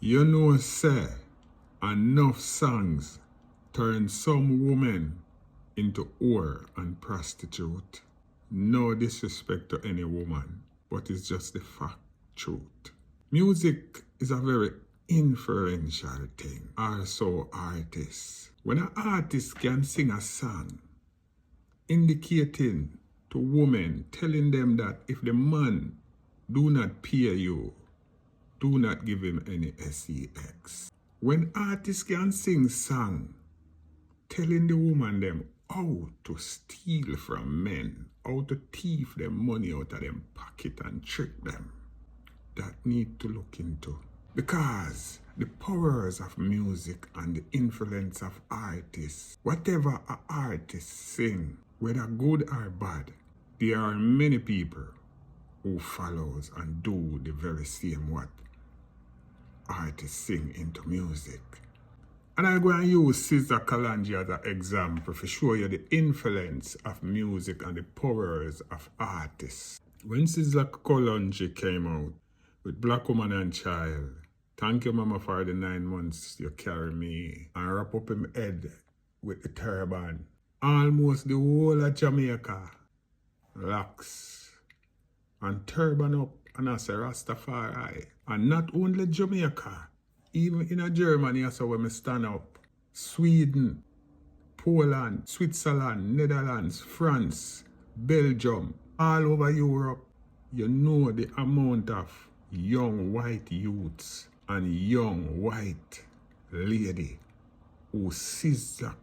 You know, say, enough songs turn some women into whore and prostitute. No disrespect to any woman, but it's just the fact, truth. Music is a very influential thing, also artists. When an artist can sing a song, indicating to women, telling them that if the man do not pay you, do not give him any sex. When artists can sing song, telling the woman them how to steal from men, how to thief them money out of them pocket and trick them, that need to look into. Because the powers of music and the influence of artists, whatever an artist sing, whether good or bad, there are many people who follows and do the very same what artists sing into music. And I'm going to use sizzla as an example to show you the influence of music and the powers of artists. When sizzla came out with Black Woman and Child, thank you mama for the 9 months you carry me, and wrap up him head with the turban, almost the whole of Jamaica locks and turban up, and I say Rastafari. And not only Jamaica, even in Germany, that's where I stand up. Sweden, Poland, Switzerland, Netherlands, France, Belgium, all over Europe. You know the amount of young white youths and young white lady who sizzla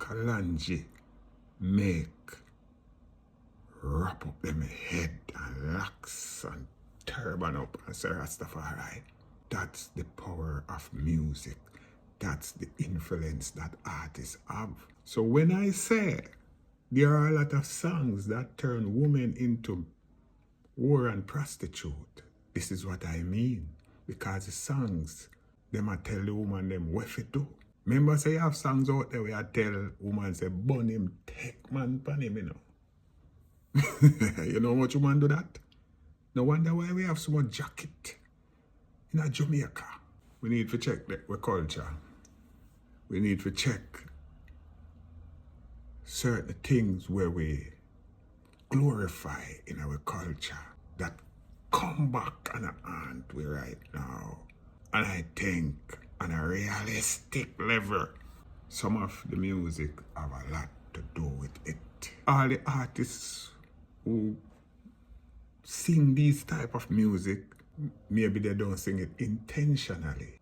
make wrap up them head and locks and turban up and say Rastafari. That's the power of music. That's the influence that artists have. So when I say there are a lot of songs that turn women into whore and prostitute, this is what I mean. Because the songs, them a tell the woman them what to do. Remember say you have songs out there where I tell woman say, bun him, take man pan him, you know. You know how much woman do that? No wonder why we have so much jacket in Jamaica. We need to check our culture. We need to check certain things where we glorify in our culture that come back on hand we right now. And I think on a realistic level, some of the music have a lot to do with it. All the artists who sing these type of music, maybe they don't sing it intentionally.